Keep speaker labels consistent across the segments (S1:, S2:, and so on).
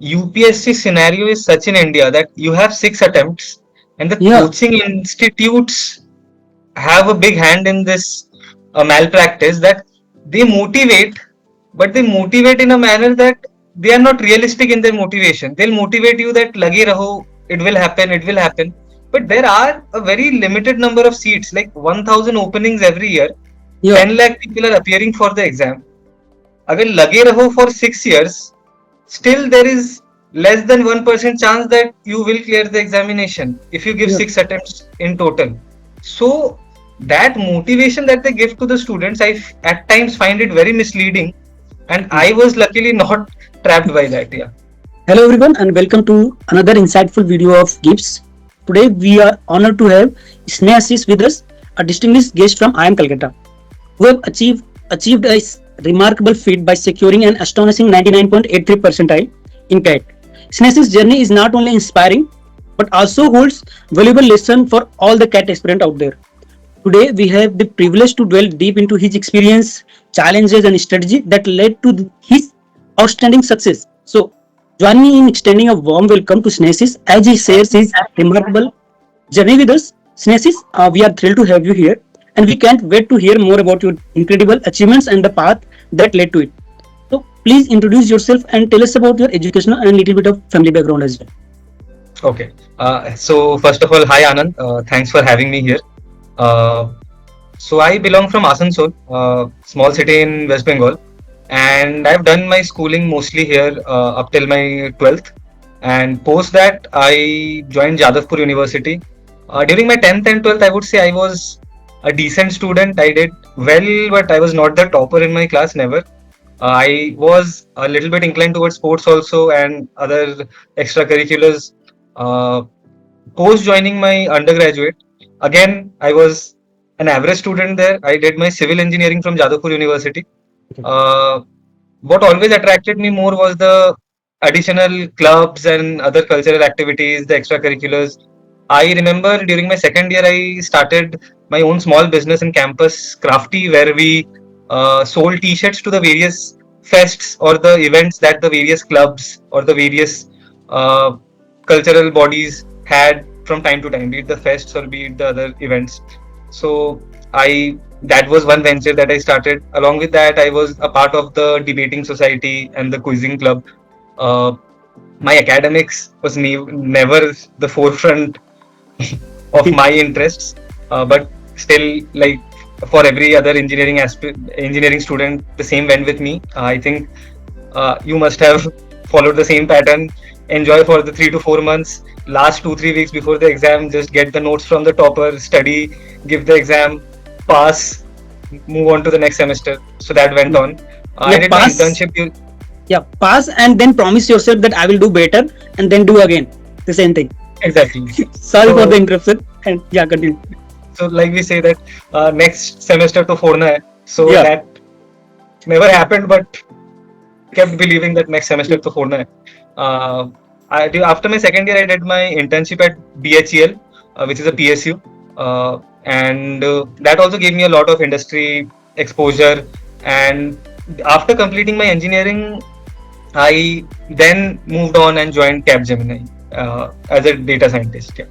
S1: UPSC scenario is such in India that you have 6 attempts, and the
S2: Yeah,
S1: coaching institutes have a big hand in this malpractice, that they motivate, but they motivate in a manner that they are not realistic in their motivation. They'll motivate you that lage raho, it will happen. But there are a very limited number of seats, like 1000 openings every year.
S2: yeah,
S1: 10 lakh people are appearing for the exam. अगर लगे रहो for 6 years, still there is less than 1% chance that you will clear the examination if you give
S2: yeah,
S1: 6 attempts in total. So that motivation that they give to the students, at times find it very misleading, and
S2: yeah.
S1: I was luckily not trapped by that. Yeah.
S2: Hello everyone and welcome to another insightful video of GIBS. Today we are honored to have Snehashis with us, a distinguished guest from IIM Calcutta, who have achieved a remarkable feat by securing an astonishing 99.83 percentile in CAT. Snehashis' journey is not only inspiring but also holds valuable lesson for all the CAT aspirant out there. Today, we have the privilege to delve deep into his experience, challenges, and strategy that led to his outstanding success. So, join me in extending a warm welcome to Snehashis as he shares his remarkable journey with us. Snehashis, we are thrilled to have you here, and we can't wait to hear more about your incredible achievements and the path that led to it. So, please introduce yourself and tell us about your educational and a little bit of family background as well.
S1: Okay. So first of all, hi Anand. Thanks for having me here. Uh, so I belong from Asansol, small city in West Bengal, and I've done my schooling mostly here up till my 12th. And post that, I joined Jadavpur University. During my 10th and 12th, I would say I was a decent student. I did well, but I was not the topper in my class, never. I was a little bit inclined towards sports also and other extracurriculars. Uh, Post joining my undergraduate, again, I was an average student there. I did my civil engineering from Jadavpur University. Uh, what always attracted me more was the additional clubs and other cultural activities, the extracurriculars. I remember during my second year, I started my own small business in campus, Crafty, where we sold T-shirts to the various fests or the events that the various clubs or the various uh, cultural bodies had from time to time, be it the fests or be it the other events. So I that was one venture that I started. Along with that, I was a part of the debating society and the quizzing club. Uh, my academics was never the forefront of my interests, but still, like for every other engineering student, the same went with me. I think you must have followed the same pattern. Enjoy for the 3 to 4 months. Last 2 3 weeks before the exam, just get the notes from the topper, study, give the exam, pass, move on to the next semester. So that went on. I
S2: Yeah,
S1: did my
S2: pass.
S1: internship.
S2: Yeah, pass and then promise yourself that I will do better and then do again the same thing.
S1: Exactly.
S2: Sorry for the
S1: So,
S2: interruption. And yeah, continue.
S1: so like we say that next semester to forna hai. So
S2: Yeah.
S1: that never happened, but kept believing that next semester to forna hai. Uh, After my second year, I did my internship at BHEL, which is a PSU, and that also gave me a lot of industry exposure. And after completing my engineering, I then moved on and joined Capgemini as a data scientist. Yeah.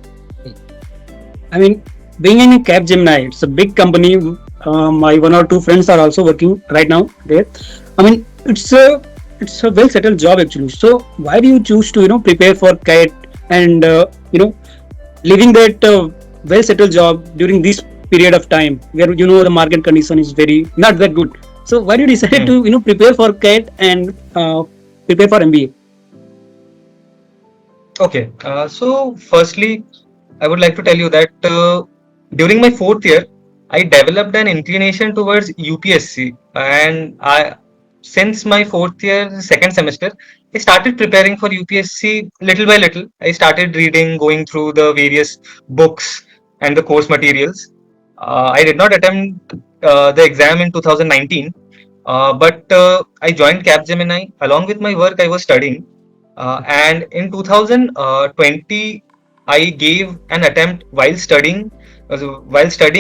S2: I mean, being in a Capgemini, it's a big company. My one or two friends are also working right now there. I mean, it's a well settled job actually. So why do you choose to prepare for CAT and leaving that well settled job during this period of time where the market condition is very not that good. So why did you decide
S1: Hmm.
S2: to prepare for CAT and prepare for MBA?
S1: Okay. So, firstly, I would like to tell you that during my fourth year, I developed an inclination towards UPSC, and since my fourth year, second semester, I started preparing for UPSC little by little. I started reading, going through the various books and the course materials. I did not attempt the exam in 2019, but I joined Capgemini. Along with my work, I was studying. And in 2020, I gave an attempt while studying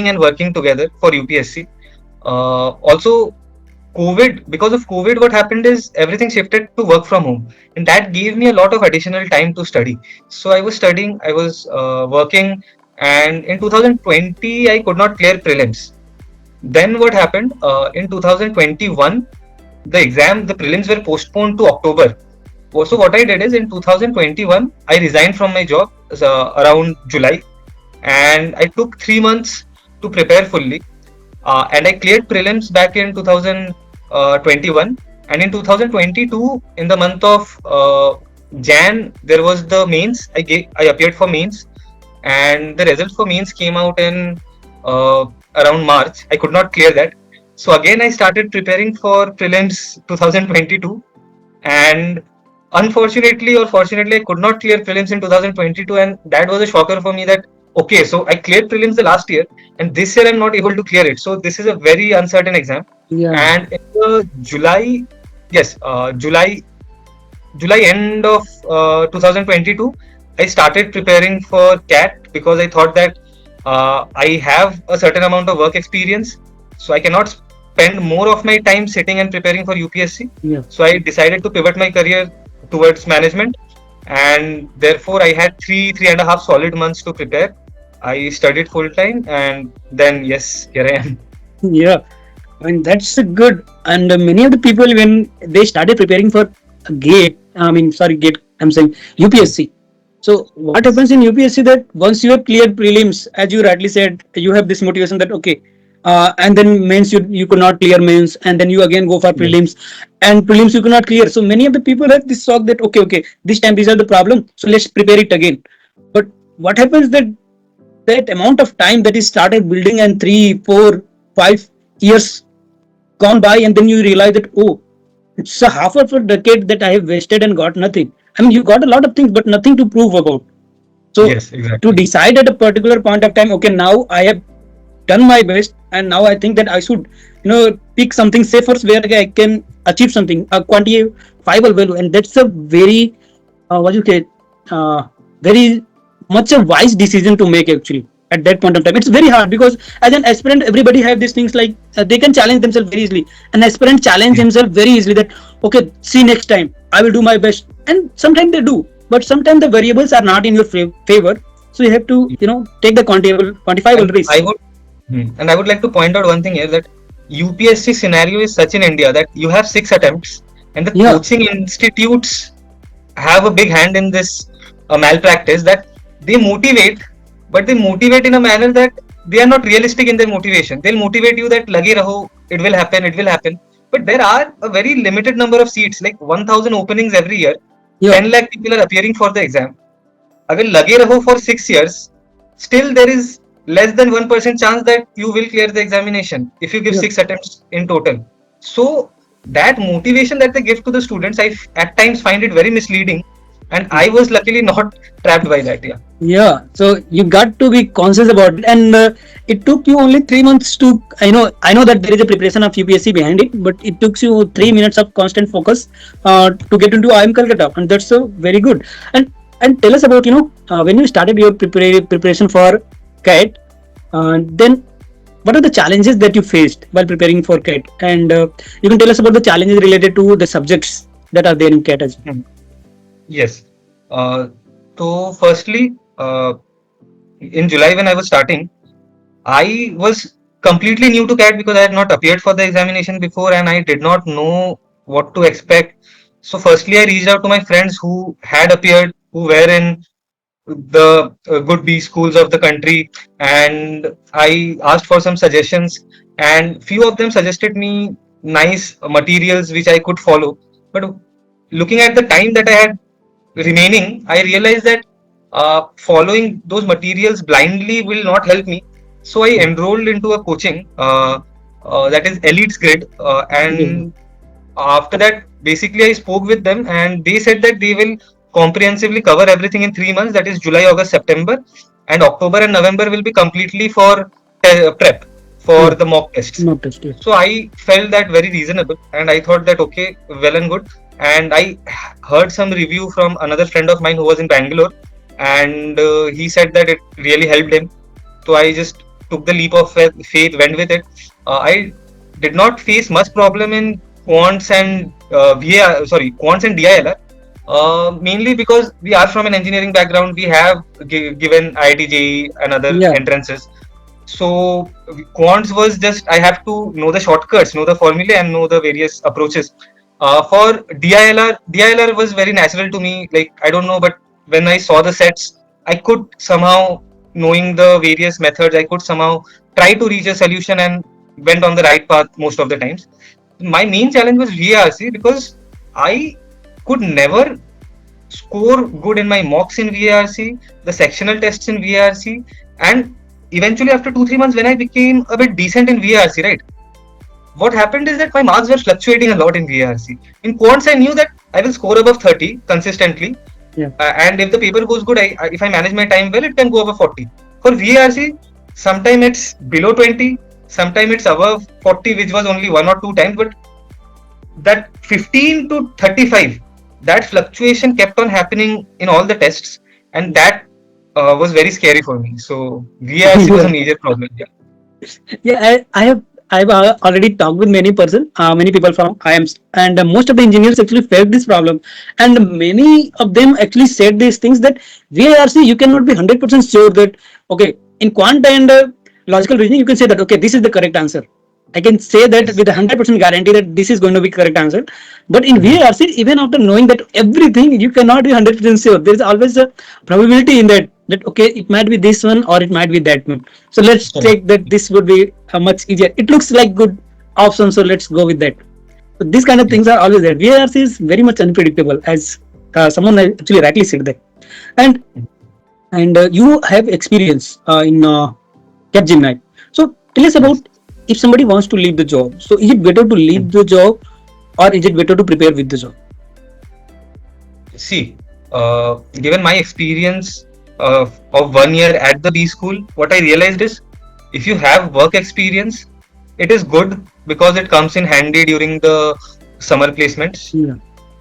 S1: and working together for UPSC. Also, COVID, because of COVID, what happened is everything shifted to work from home, and that gave me a lot of additional time to study. So I was studying, I was working, and in 2020 I could not clear prelims. Then what happened in 2021, the prelims were postponed to October. So what I did is in 2021 I resigned from my job around July, and I took 3 months to prepare fully, and I cleared prelims back in 2021. And in 2022, in the month of Jan, there was the mains. I appeared for mains, and the results for mains came out in around March. I could not clear that, so again I started preparing for prelims 2022, and unfortunately or fortunately, I could not clear prelims in 2022, and that was a shocker for me. That okay, so I cleared prelims the last year, and this year I'm not able to clear it. So this is a very uncertain exam.
S2: Yeah.
S1: And in the July, yes, July end of 2022, I started preparing for CAT because I thought that I have a certain amount of work experience, so I cannot spend more of my time sitting and preparing for UPSC.
S2: Yeah.
S1: So I decided to pivot my career towards management, and therefore I had three and a half solid months to prepare. I studied full time, and then yes, here I am.
S2: Yeah. I mean, that's a good. And many of the people, when they started preparing for GATE, GATE, I'm saying UPSC. So what
S1: Yes.
S2: happens in UPSC that once you have cleared prelims, as you rightly said, you have this motivation that okay, and then mains you could not clear mains, and then you again go for
S1: Yes.
S2: prelims, and prelims you could not clear. So many of the people have this shock that okay, this time these are the problem, so let's prepare it again. But what happens that amount of time that is started building and 3, 4, 5 years gone by, and then you realize that oh, it's a half of a decade that I have wasted and got nothing. I mean, you got a lot of things but nothing to prove about. So
S1: Yes.
S2: to
S1: Exactly.
S2: decide at a particular point of time, okay, now I have done my best, and now I think that I should pick something safer where I can achieve something, a quantifiable value. And that's a very what you say, very much a wise decision to make actually at that point of time. It's very hard because as an aspirant everybody have these things like they can challenge themselves very easily. An aspirant challenge
S1: Yes.
S2: himself very easily that okay, see, next time I will do my best, and sometimes they do, but sometimes the variables are not in your favor, so you have to take the quantifiable
S1: And
S2: risk.
S1: I would like to point out one thing here, that UPSC scenario is such in India that you have 6 attempts, and the
S2: Yeah.
S1: coaching institutes have a big hand in this malpractice, that they motivate, but they motivate in a manner that they are not realistic in their motivation. They'll motivate you that lagi raho, it will happen. But there are a very limited number of seats, like 1000 openings every year.
S2: Yeah.
S1: 10 lakh people are appearing for the exam. अगर लगे रहो for 6 years, still there is less than 1% chance that you will clear the examination if you give
S2: Yeah.
S1: 6 attempts in total. So that motivation that they give to the students, at times find it very misleading, and I was luckily not trapped by that. Yeah.
S2: Yeah, so you got to be conscious about it, and it took you only 3 months to. I know that there is a preparation of UPSC behind it, but it took you 3 minutes of constant focus to get into IIM Calcutta, and that's very good. And tell us about when you started your preparation for CAT, then what are the challenges that you faced while preparing for CAT, and you can tell us about the challenges related to the subjects that are there in CAT as well.
S1: Hmm. Yes. Uh, so firstly, in July when I was starting, I was completely new to CAT because I had not appeared for the examination before, and I did not know what to expect. So firstly, I reached out to my friends who had appeared, who were in the good B schools of the country, and I asked for some suggestions, and few of them suggested me nice materials which I could follow. But looking at the time that I had remaining, I realized that following those materials blindly will not help me. So I enrolled into a coaching that is Elite's Grid,
S2: Yeah.
S1: and after that, basically, I spoke with them, and they said that they will comprehensively cover everything in 3 months, that is July, August, September, and October and November will be completely for prep
S2: Yeah.
S1: for the mock tests.
S2: Not test. Yeah.
S1: So I felt that very reasonable, and I thought that okay, well and good. And I heard some review from another friend of mine who was in Bangalore, and he said that it really helped him. So I just took the leap of faith, went with it. I did not face much problem in quants and quants and DILR. Mainly because we are from an engineering background, we have given IIT JEE and other
S2: Yeah.
S1: entrances. So quants was just I have to know the shortcuts, know the formula, and know the various approaches. For DILR was very natural to me. Like I don't know, but when I saw the sets, I could somehow, knowing the various methods, I could somehow try to reach a solution and went on the right path most of the times. My main challenge was VARC because I could never score good in my mocks in VARC, the sectional tests in VARC, and eventually after 2 3 months when I became a bit decent in VARC, right? What happened is that my marks were fluctuating a lot in VARC. In quants, I knew that I will score above 30 consistently,
S2: Yeah.
S1: and if the paper goes good, if I manage my time well, it can go above 40. For VARC, sometimes it's below 20, sometimes it's above 40, which was only 1 or 2 times, but that 15 to 35, that fluctuation kept on happening in all the tests, and that was very scary for me. So VARC was a
S2: Yeah.
S1: major problem. Yeah.
S2: Yeah, I've already talked with many people from IIMs, and most of the engineers actually felt this problem, and many of them actually said these things that VARC you cannot be 100% sure that okay in quant and logical reasoning you can say that okay this is the correct answer. I can say that
S1: Yes.
S2: with 100% guarantee that this is going to be correct answer. But in
S1: Mhm.
S2: VARC, even after knowing that everything, you cannot be 100% sure. There is always a probability in that okay it might be this one or it might be that one. So let's
S1: Correct.
S2: take that this would be much easier. It looks like good option, so let's go with that. So these kind of things
S1: Yes.
S2: are always there. VARC is very much unpredictable, as someone actually rightly said that. And you have experience in Capgemini. So tell us
S1: Yes.
S2: about if somebody wants to leave the job. So is it better to leave the job or is it better to prepare with the job?
S1: See, given my experience of 1 year at the B school, what I realized is if you have work experience, it is good because it comes in handy during the summer placements.
S2: Yeah.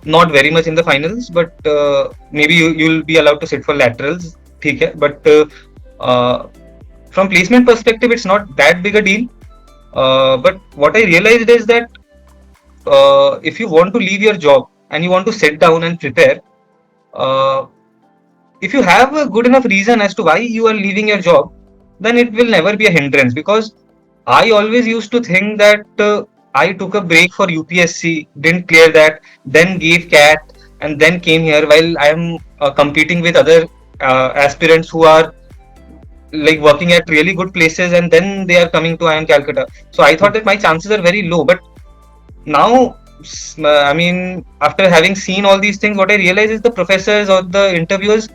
S1: Not very much in the finals, but maybe you'll be allowed to sit for laterals. ठीक है, but uh, from placement perspective, it's not that big a deal. But what I realized is that if you want to leave your job and you want to sit down and prepare, uh, if you have a good enough reason as to why you are leaving your job, then it will never be a hindrance. Because I always used to think that I took a break for UPSC, didn't clear that, then gave CAT, and then came here while I am competing with other aspirants who are like working at really good places, and then they are coming to IIM Calcutta. So I thought that my chances are very low, but now I mean, after having seen all these things, what I realize is the professors or the interviewers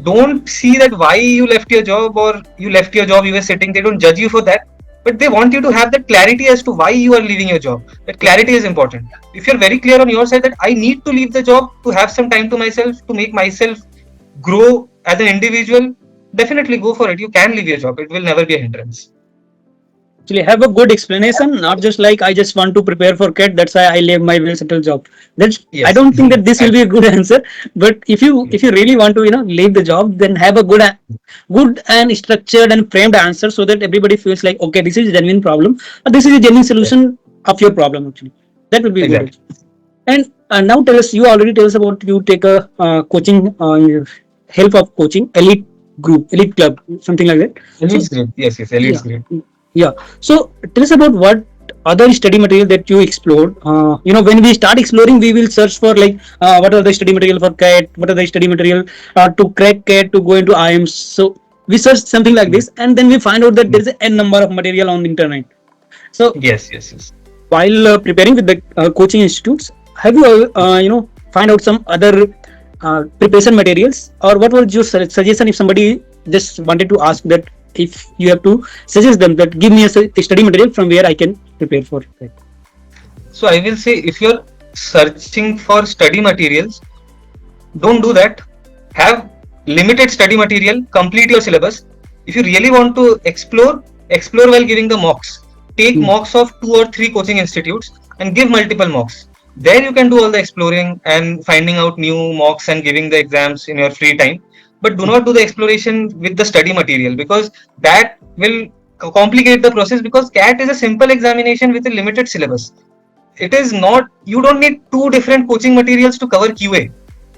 S1: don't see that why you left your job or you left your job, you were sitting. They don't judge you for that, but they want you to have that clarity as to why you are leaving your job. That clarity is important. If you're very clear on your side that I need to leave the job to have some time to myself, to make myself grow as an individual, definitely go for it. You can leave your job. It will never be a hindrance.
S2: Actually, have a good explanation, not just like I just want to prepare for CAT. That's why I leave my well settled job. That's I
S1: Yes.
S2: don't think that this will be a good answer. But if you really want to leave the job, then have a good and structured and framed answer so that everybody feels like okay this is a genuine problem or this is a genuine solution of your problem actually. That will be good.
S1: Exactly.
S2: And now tell us, you already tell us about you take a coaching help of coaching elite club something like that. So
S1: Elite's great. Yes, yes,
S2: yeah,
S1: Elite's great.
S2: yeah. So tell us about what other study material that you explored. When we start exploring, we will search for like what are the study material for CAT, what are the study material to crack CAT to go into IIMs. So we search something like this, and then we find out that there is a n number of material on the internet. So
S1: Yes, yes, yes.
S2: while preparing with the coaching institutes, have you find out some other preparation materials, or what was your suggestion if somebody just wanted to ask that if you have to suggest them that give me a study material from where I can prepare for that.
S1: So I will say if you're searching for study materials, don't do that. Have limited study material, complete your syllabus. If you really want to explore, explore while giving the mocks. Take
S2: Hmm.
S1: mocks of 2 or 3 coaching institutes and give multiple mocks. There you can do all the exploring and finding out new mocks and giving the exams in your free time. But do not do the exploration with the study material because that will complicate the process, because CAT is a simple examination with a limited syllabus. It is not, you don't need two different coaching materials to cover QA.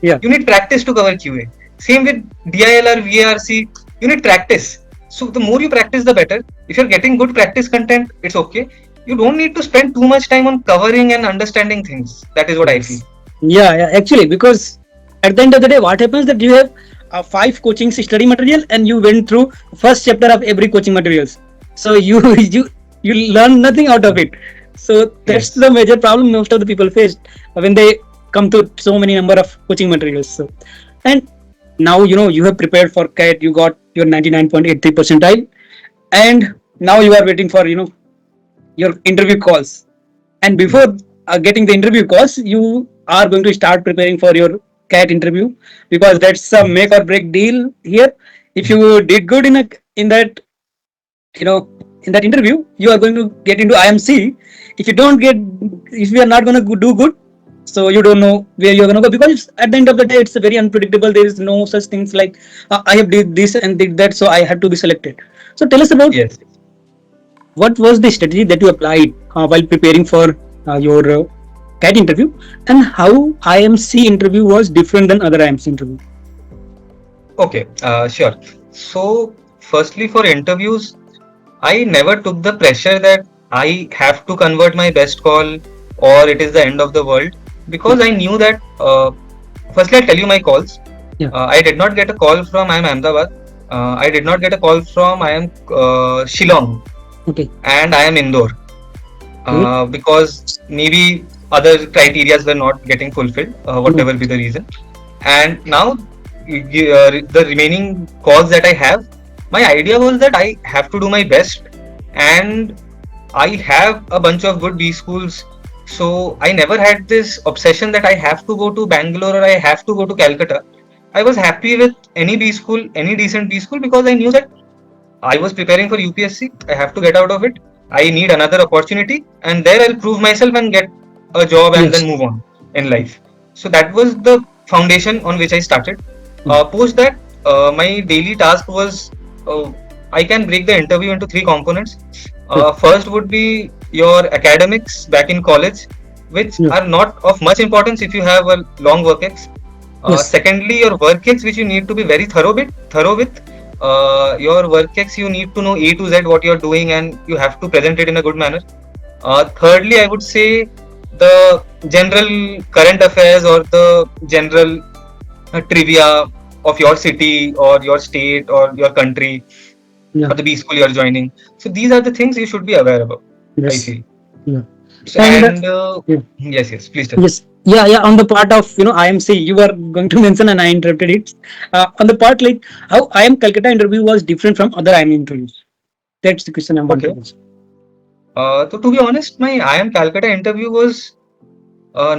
S2: Yeah.
S1: You need practice to cover QA. Same with DIL or VARC, you need practice. So the more you practice, the better. If you're getting good practice content, it's okay. You don't need to spend too much time on covering and understanding things. That is what I feel.
S2: Yes. Yeah. Actually, because at the end of the day, what happens that you have 5 coaching study material and you went through first chapter of every coaching materials. So you you learn nothing out of it. So that's
S1: Yes.
S2: the major problem most of the people face when they come to so many number of coaching materials. So, and now you have prepared for CAT. You got your 99.83 percentile, and now you are waiting for your interview calls. And
S1: Hmm.
S2: before getting the interview calls, you are going to start preparing for your CAT interview, because that's a make or break deal here. If you did good in that you know in that interview, you are going to get into IMC. If you don't get, if you are not going to do good, so you don't know where you're going to go, because at the end of the day it's very unpredictable. There is no such things like I have did this and did that, so I have to be selected. So tell us about
S1: Yes.
S2: what was the strategy that you applied while preparing for your CAT interview, and how IMC interview was different than other IMC interview.
S1: Okay. Sure. So, firstly, for interviews, I never took the pressure that I have to convert my best call or it is the end of the world,
S2: Yeah.
S1: because I knew that. Firstly, I'll tell you my calls.
S2: Yeah.
S1: I did not get a call from IIM Ahmedabad. I did not get a call from IIM Shillong
S2: Okay.
S1: and IIM Indore,
S2: Great.
S1: because maybe other criterias were not getting fulfilled,
S2: Yeah.
S1: whatever be the reason. And now the remaining calls that I have, my idea was that I have to do my best, and I have a bunch of good B schools. So I never had this obsession that I have to go to Bangalore or I have to go to Calcutta. I was happy with any B school, any decent B school, because I knew that I was preparing for UPSC. I have to get out of it. I need another opportunity, and there I'll prove myself and get a job and then
S2: Yes.
S1: move on in life. So that was the foundation on which I started.
S2: Mm.
S1: Post that, my daily task was, uh, I can break the interview into three components.
S2: Yeah.
S1: First would be your academics back in college, which
S2: Yeah.
S1: are not of much importance if you have a long work ex.
S2: Yes.
S1: Secondly, your work ex, which you need to be very thorough with. Your work ex, you need to know A to Z what you're doing, and you have to present it in a good manner. Thirdly, I would say the general current affairs or the general trivia of your city or your state or your country
S2: Yeah.
S1: or the B school you're joining. So these are the things you should be aware about, I
S2: Yes.
S1: feel.
S2: Yeah.
S1: So,
S2: And
S1: and
S2: yeah.
S1: yes, yes, please tell.
S2: Yes. Yeah. Yeah. On the part of IMC, you were going to mention, and I interrupted it. On the part like how IIM Calcutta interview was different from other IIM interviews. That's the question I want
S1: Okay.
S2: to ask.
S1: So to be honest, my IIM Calcutta interview was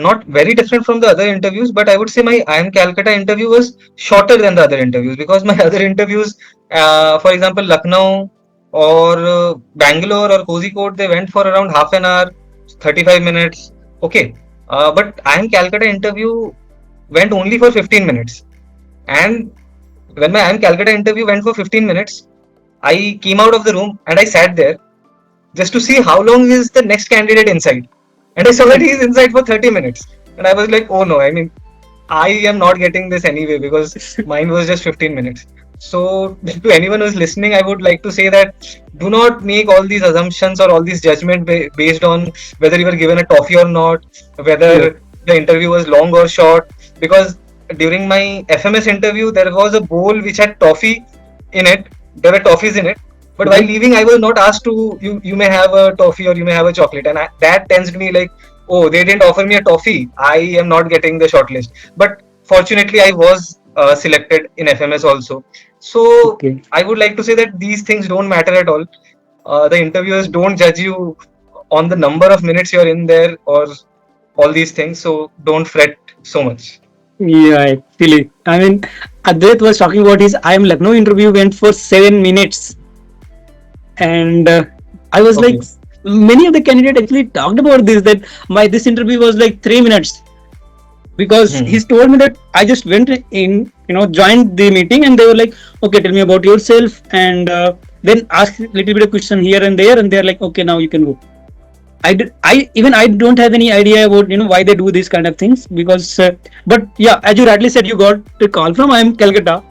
S1: not very different from the other interviews, but I would say my IIM Calcutta interview was shorter than the other interviews, because my other interviews, for example, Lucknow or Bangalore or Kozhikode, they went for around half an hour, 35 minutes. Okay. But IIM Calcutta interview went only for 15 minutes. And when my IIM Calcutta interview went for 15 minutes, I came out of the room and I sat there just to see how long is the next candidate inside. And I saw that he's inside for 30 minutes. And I was like, oh no, I mean, I am not getting this anyway, because mine was just 15 minutes. So, to anyone who's listening, I would like to say that do not make all these assumptions or all these judgment based on whether you were given a toffee or not,
S2: Yeah.
S1: whether the interview was long or short. Because during my FMS interview, there was a bowl which had toffee in it. There were toffees in it. But while
S2: Okay.
S1: leaving, I was not asked to, you may have a toffee or you may have a chocolate. And that tensed me like, oh, they didn't offer me a toffee. I am not getting the shortlist. But fortunately, I was selected in FMS also. So
S2: Okay.
S1: I would like to say that these things don't matter at all. The interviewers don't judge you on the number of minutes you're in there or all these things. So don't fret so much.
S2: Yeah. Actually, I mean, Advait was talking about his IIM Lucknow interview went for 7 minutes, and I was like,
S1: Okay.
S2: many of the candidates actually talked about this, that my this interview was like 3 minutes, because
S1: Hmm.
S2: he's told me that I just went in, joined the meeting, and they were like, okay, tell me about yourself, and then ask a little bit of question here and there, and they're like, okay, now you can go. I don't have any idea about why they do these kind of things because but yeah, as you rightly said, you got a call from IIM Calcutta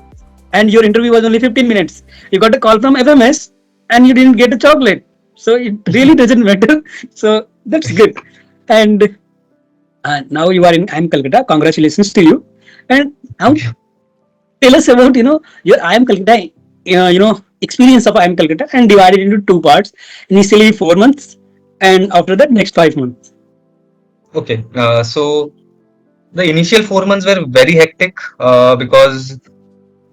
S2: and your interview was only 15 minutes. You got a call from FMS and you didn't get a chocolate, so it really doesn't matter. So that's good. And now you are in IIM Calcutta. Congratulations to you. And now
S1: Thank you.
S2: tell us about your IIM Calcutta experience of IIM Calcutta and divide it into two parts. Initially 4 months, and after that next 5 months.
S1: Okay, so the initial 4 months were very hectic because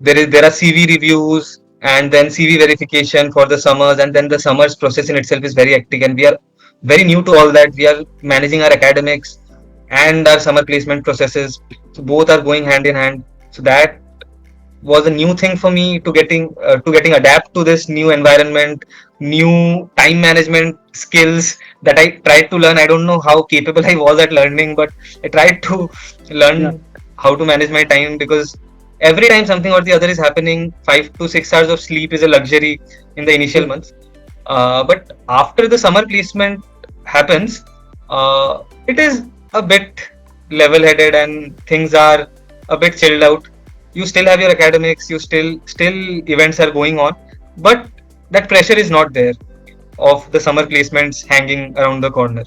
S1: there are CV reviews and then CV verification for the summers, and then the summers process in itself is very hectic, and we are very new to all that. We are managing our academics and our summer placement processes, so both are going hand in hand. So that was a new thing for me to getting adapt to this new environment, new time management skills that I tried to learn. I don't know how capable I was at learning, but I tried to
S2: Yeah,
S1: learn how to manage my time, because every time something or the other is happening, 5 to 6 hours of sleep is a luxury in the initial
S2: yeah,
S1: months. But after the summer placement happens, it is a bit level-headed and things are a bit chilled out. You still have your academics, you still events are going on, but that pressure is not there of the summer placements hanging around the corner.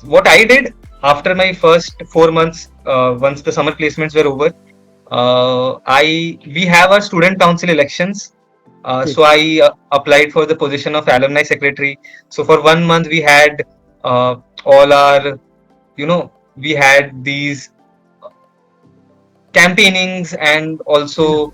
S1: What I did after my first 4 months, once the summer placements were over, I we have our student council elections.
S2: okay,
S1: So I applied for the position of alumni secretary. So for 1 month we had all our, we had these campaignings, and
S2: yeah,
S1: also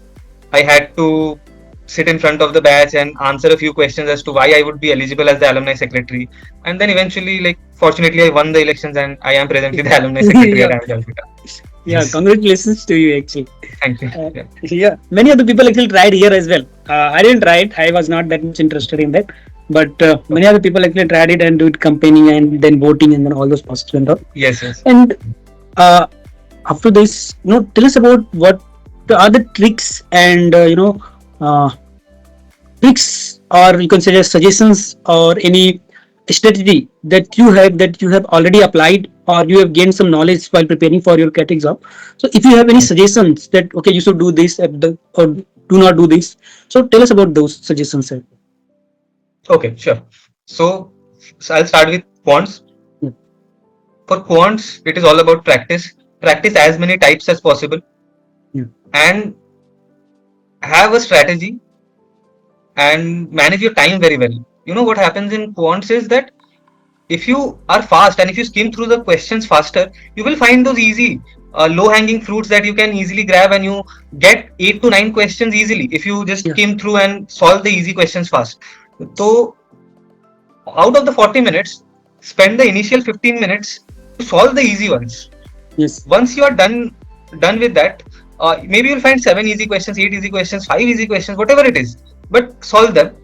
S1: I had to sit in front of the batch and answer a few questions as to why I would be eligible as the alumni secretary. And then eventually, like, fortunately, I won the elections and I am presently the alumni secretary at
S2: yeah,
S1: IIM Calcutta.
S2: yeah.
S1: Yes,
S2: Congratulations to you, actually.
S1: thank you.
S2: Uh,
S1: Yeah.
S2: yeah, many of the people actually tried here as well. I didn't try it. I was not that much interested in that. But many
S1: Okay.
S2: other people actually tried it and do it campaigning and then voting and then all those processes and all.
S1: Yes, yes.
S2: And uh, after this, tell us about what the other tricks and uh, tricks, or you can suggest suggestions or any strategy that you have already applied or you have gained some knowledge while preparing for your CAT exam. So if you have any suggestions that okay, you should do this at the or do not do this, so tell us about those suggestions, sir.
S1: Okay, sure. So, I'll start with quants.
S2: Yeah,
S1: For quants, it is all about practice. Practice as many types as possible
S2: yeah,
S1: and have a strategy and manage your time very well. What happens in quants is that if you are fast and if you skim through the questions faster, you will find those easy, low hanging fruits that you can easily grab, and you get 8 to 9 questions easily if you just
S2: yeah,
S1: skim through and solve the easy questions fast. So, out of the 40 minutes, spend the initial 15 minutes to solve the easy ones.
S2: yes,
S1: Once you are done with that, maybe you'll find 7 easy questions, 8 easy questions, 5 easy questions, whatever it is, but solve them.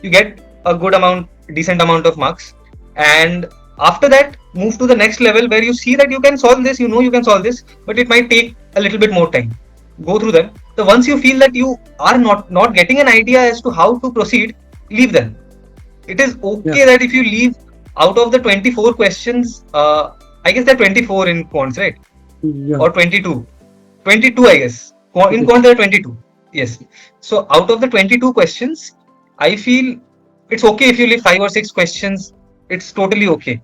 S1: You get a decent amount of marks, and after that move to the next level where you see that you can solve this, you can solve this, but it might take a little bit more time. Go through them. So once you feel that you are not getting an idea as to how to proceed, leave them. It is
S2: yeah,
S1: okay that if you leave out of the 24 questions, I guess there are 24 in quants, right?
S2: yeah,
S1: Or 22. 22, I guess. In
S2: okay,
S1: quant, there are 22. Yes. So out of the 22 questions, I feel it's okay if you leave 5 or 6 questions. It's totally okay.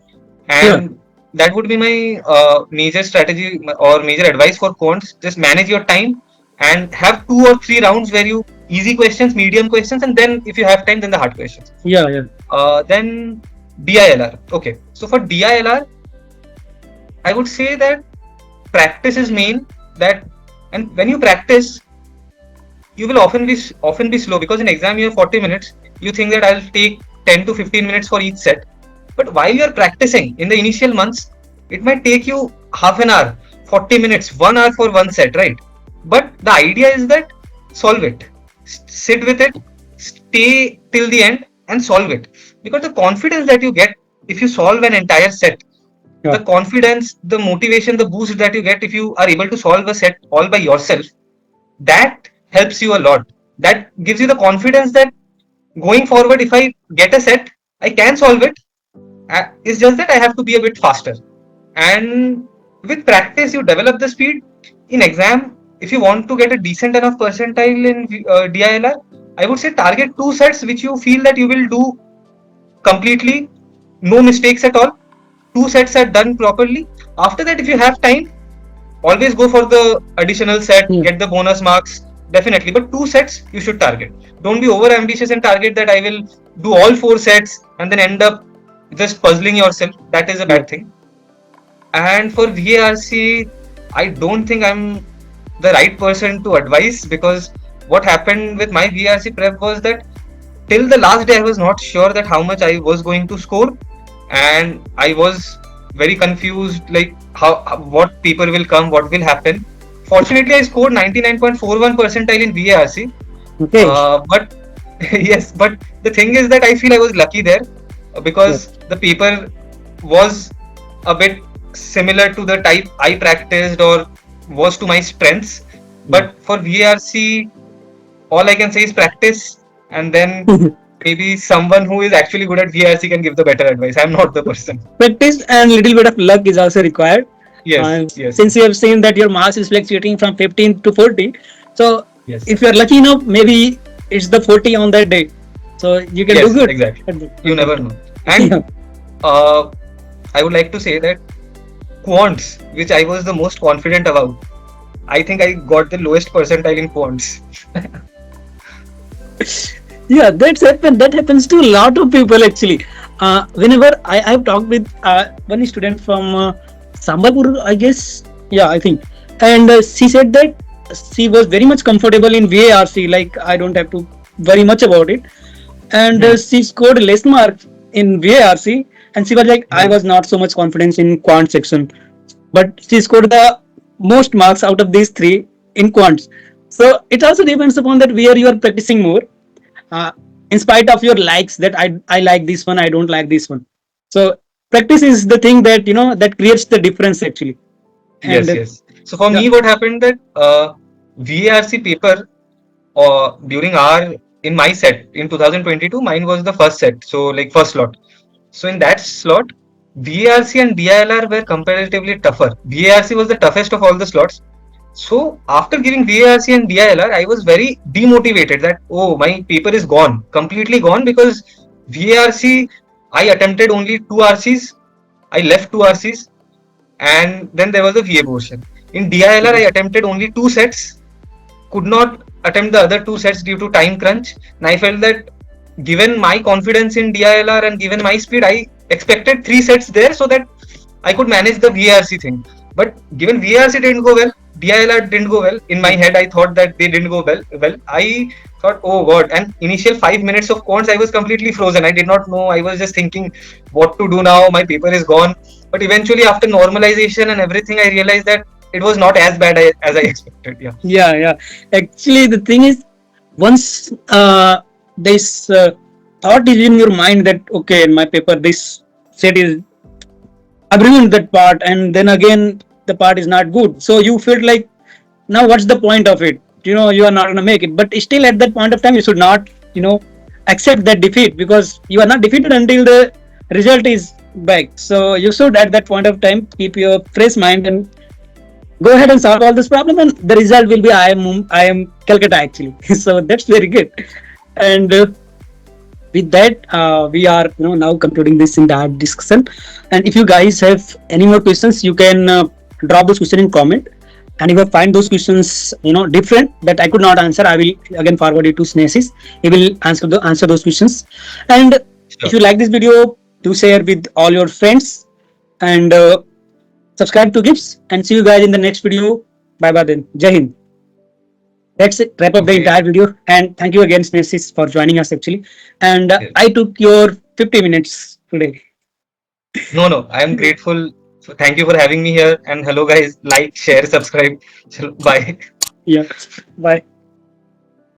S2: yeah,
S1: And that would be my major strategy or major advice for quants. Just manage your time and have 2 or 3 rounds where you easy questions, medium questions, and then if you have time, then the hard questions.
S2: yeah, yeah,
S1: Then DILR. Okay. So for DILR, I would say that practice is main. That, and when you practice, you will often be slow, because in exam you have 40 minutes. You think that I'll take 10 to 15 minutes for each set, but while you're practicing in the initial months, it might take you half an hour, 40 minutes, 1 hour for one set, right? But the idea is that solve it, sit with it, stay till the end and solve it, because the confidence that you get if you solve an entire set,
S2: yeah,
S1: the confidence, the motivation, the boost that you get if you are able to solve a set all by yourself, that helps you a lot. That gives you the confidence that going forward, if I get a set, I can solve it. It's just that I have to be a bit faster. And with practice, you develop the speed. In exam, if you want to get a decent enough percentile in DILR, I would say target two sets which you feel that you will do completely, no mistakes at all. Two sets are done properly. After that, if you have time, always go for the additional set,
S2: Yeah.
S1: get the bonus marks, definitely. But two sets you should target. Don't be over ambitious and target that I will do all four sets and then end up just puzzling yourself. That is a
S2: Yeah.
S1: bad thing. And for VARC, I don't think I'm the right person to advise, because what happened with my VARC prep was that till the last day I was not sure that how much I was going to score, and I was very confused, like how what paper will come, what will happen. Fortunately, I scored 99.41 percentile in VARC,
S2: Okay.
S1: but yes, but the thing is that I feel I was lucky there,
S2: Yeah.
S1: because the paper was a bit similar to the type I practiced or was to my strengths.
S2: Yeah.
S1: But for VARC, all I can say is practice, and then maybe someone who is actually good at VARC can give the better advice. I'm not the person.
S2: Practice and little bit of luck is also required.
S1: Yes, yes,
S2: Since you have seen that your marks is fluctuating from 15 to 40, so
S1: yes,
S2: if you are lucky enough, maybe it's the 40 on that day. So you can do
S1: yes,
S2: good
S1: exactly. You
S2: at that
S1: never
S2: time.
S1: know. And
S2: Yeah.
S1: uh, I would like to say that quants, which I was the most confident about, I think I got the lowest percentile in quants.
S2: Yeah, that happens to a lot of people actually. Whenever I've talked with one student from Sambalpur, I guess. Yeah, I think. And she said that she was very much comfortable in VARC, like I don't have to worry much about it. And
S1: Hmm,
S2: she scored less marks in VARC, and she was like, I
S1: hmm.
S2: was not so much confidence in quant section, but she scored the most marks out of these three in quants. So it also depends upon that where you are practicing more, uh, in spite of your likes, that I like this one, I don't like this one. So practice is the thing that that creates the difference actually. And
S1: Yes, yes. So for
S2: yeah.
S1: me, what happened that VARC paper during our in my set in 2022, mine was the first set, so like first slot. So in that slot, VARC and DILR were comparatively tougher. VARC was the toughest of all the slots. So after giving VARC and DILR, I was very demotivated that, oh, my paper is gone, completely gone, because VARC I attempted only two RCs, I left two RCs, and then there was the VA portion. In DILR, I attempted only two sets, could not attempt the other two sets due to time crunch. And I felt that given my confidence in DILR and given my speed, I expected three sets there so that I could manage the VARC thing. But given VARC didn't go well, DILR didn't go well. In my head, I thought that they didn't go well. Well, I thought, oh god. And initial 5 minutes of quants, I was completely frozen. I did not know. I was just thinking what to do now. My paper is gone. But eventually, after normalization and everything, I realized that it was not as bad as I expected. Yeah.
S2: Yeah, yeah. Actually, the thing is, once this thought is in your mind that okay, in my paper this set is, I've ruined that part, and then again the part is not good. So you feel like, now what's the point of it? You are not gonna make it. But still, at that point of time, you should not, accept that defeat, because you are not defeated until the result is back. So you should, at that point of time, keep your fresh mind and go ahead and solve all this problem, and the result will be I am Calcutta actually. So that's very good. And with that, we are now concluding this in that discussion. And if you guys have any more questions, you can drop those questions in comment. And if I find those questions different that I could not answer, I will again forward it to Snehashis. He will answer those questions. And if
S1: Sure.
S2: you like this video, do share with all your friends, and subscribe to GIBS, and see you guys in the next video. Bye bye then. Jai Hind. That's it. Wrap up the
S1: Okay.
S2: entire video. And thank you again, Snesis, for joining us actually. And
S1: Yes.
S2: I took your 50 minutes today.
S1: No, no. I am grateful. So thank you for having me here. And hello, guys. Like, share, subscribe. Bye.
S2: Yeah. Bye.